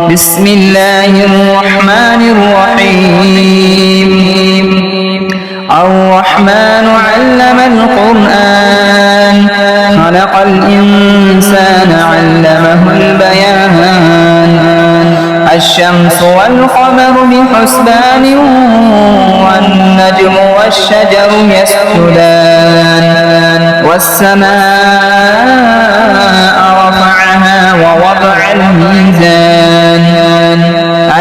بسم الله الرحمن الرحيم الرحمن علم القرآن خلق الإنسان علمه البيان الشمس والقمر بحسبان والنجم والشجر يسجدان والسماء رفعها ووضع الميزان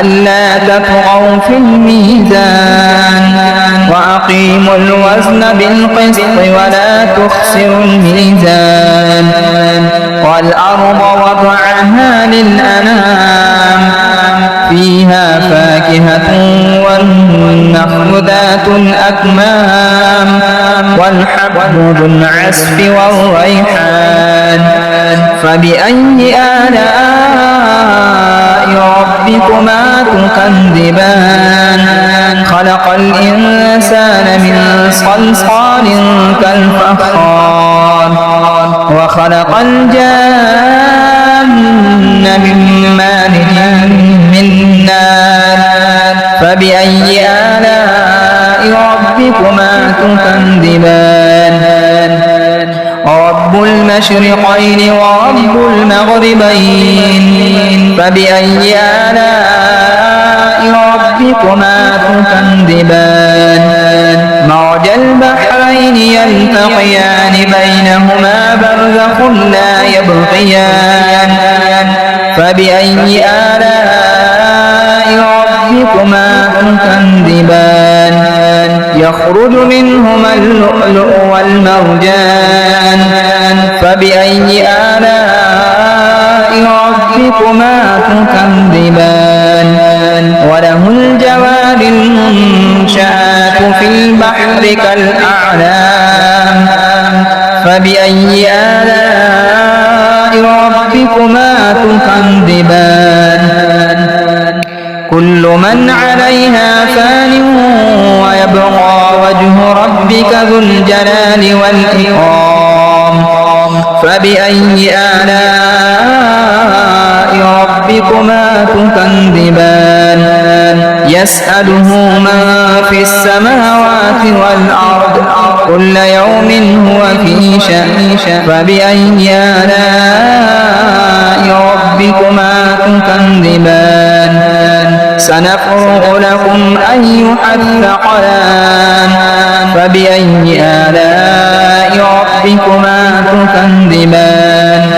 ألا تطغوا في الميزان وأقيموا الوزن بالقسط ولا تخسروا الميزان والأرض وضعها للأنام فيها فاكهة والنخل ذات الأكمام والحب ذو العصف والريحان فبأي آلاء ربكما تكذبان خلق الإنسان من صلصال كالفخار وخلق الجان من مارج من نار فبأي آلاء ربكما تكذبان رب المشرقين ورب المغربين فبأي آلاء ربكما تكذبان مرج البحرين يلتقيان بينهما برزخ لا يبغيان فبأي آلاء ربكما تكذبان يخرج منهما اللؤلؤ والمرجان فبأي آلاء ربكما تكذبان وله الجوار المنشآت في البحر كالأعلام فبأي آلاء ربكما تكذبان كل من عليها فان ويبقى وجه ربك ذو الجلال والإكرام فبأي آلاء ربكما تكذبان يسأله من في السماوات والأرض كل يوم هو في شأن فبأي آلاء ربكما تكذبان سنفرغ لكم أيها الثقلان فبأي آلاء ربكما تكذبان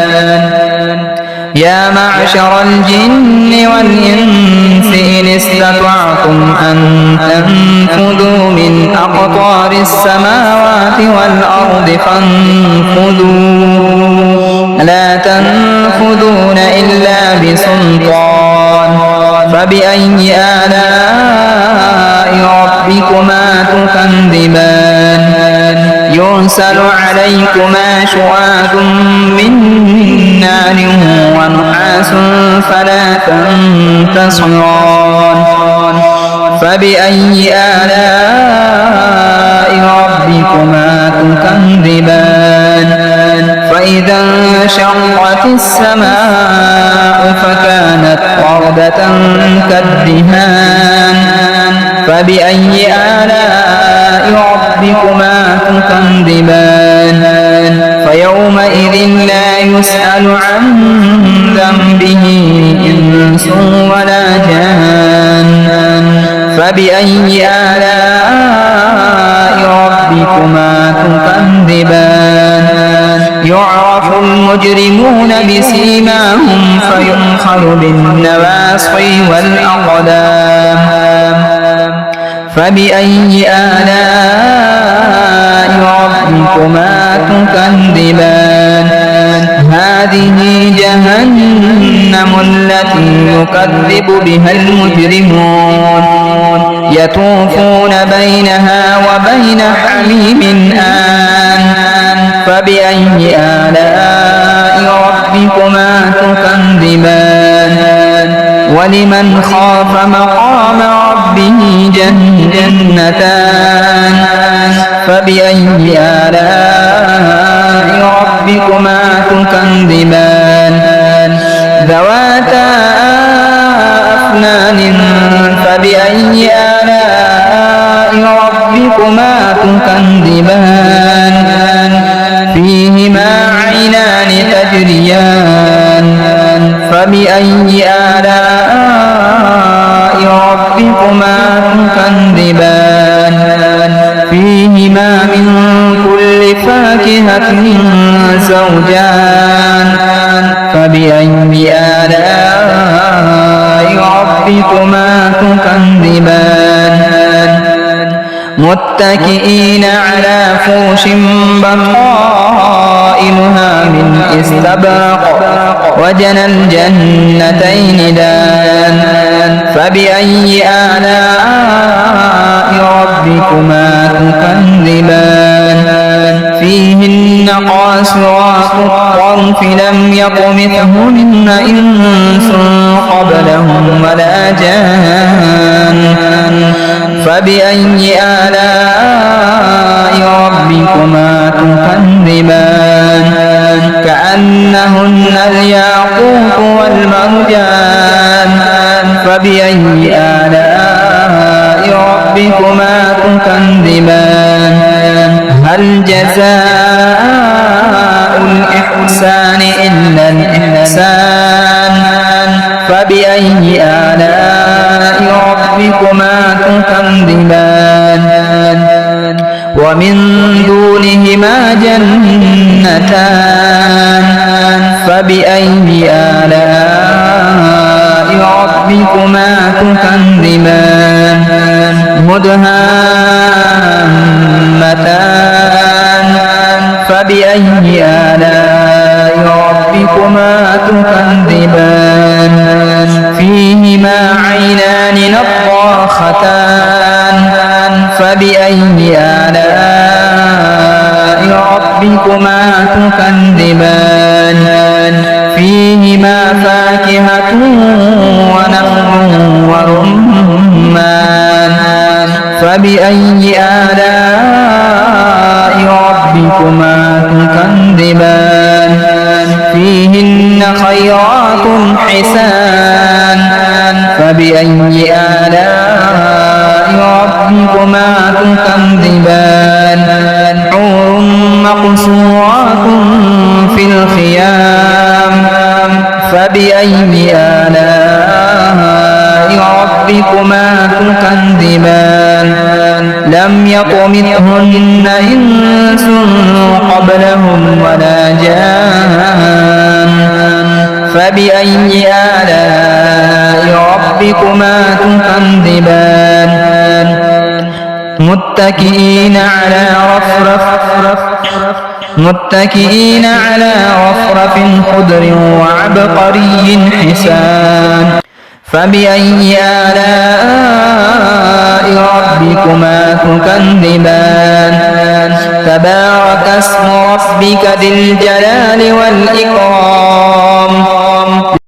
يا معشر الجن والإنس إن استطعتم أن تنفذوا من أقطار السماوات والأرض فانفذوا لا تنفذون إلا بسلطان فبأي آلاء ربكما تكذبان يرسل عليكما شواظ من نار ونحاس فلا تنتصران فبأي آلاء ربكما تكذبان فإذا انشقت السماء فكانت وردة كالدهان فبأي آلاء ربكما تكذبان فيومئذ لا يسأل عن ذنبه إنس ولا جان فبأي آلاء ربكما تكذبان يعرف المجرمون بسيماهم فيؤخذ بالنواصي والأقدام فبأي آلاء ربكما تكذبان هذه جهنم التي يكذب بها المجرمون يطوفون بينها وبين حميم آن فبأي آلاء ربكما تكذبان ولمن خاف مقام ربه جنتان فبأي آلاء ربكما تكذبان ذواتا أفنان فبأي آلاء ربكما تكذبان فيهما عينان تجريان فبأي آلاء ربكما تكذبان فيهما من كل فاكهة زوجان فبأي آلاء ربكما تكذبان متكئين على فرش بطائنها من استبرق وجنى الجنتين دان فبأي آلاء ربكما تكذبان فيهن قاصرات الطرف لم يطمثهن إنس قبلهم ولا جان فبأي آلاء ربكما تكذبان كأنهن الياقوت والمرجان فبأي آلاء ربكما تكذبان هل جزاء الإحسان إلا الإحسان فبأي آلاء ربكما تكذبان ومن دونهما جنتان فبأي آلاء ربكما تكذبان مدهامتان فبأي آلاء ربكما تكذبان فيهما عينان نضاختان فبأي آلاء ربكما تكذبان فيهما فاكهة ونخل ورمان فبأي آلاء ربكما تكذبان فيهن خيرات حسان فبأي آلاء ربكما تكذبان حور مقصورات في الخيام فبأي آلاء ربكما تكذبان لم يطمثهن إنس قبلهم ولا جان فبأي آلاء ربكما تكذبان متكئين على رفرف خضر وعبقري حسان فبأي آلاء ربكما تكذبان تبارك اسم ربك ذي الجلال والإكرام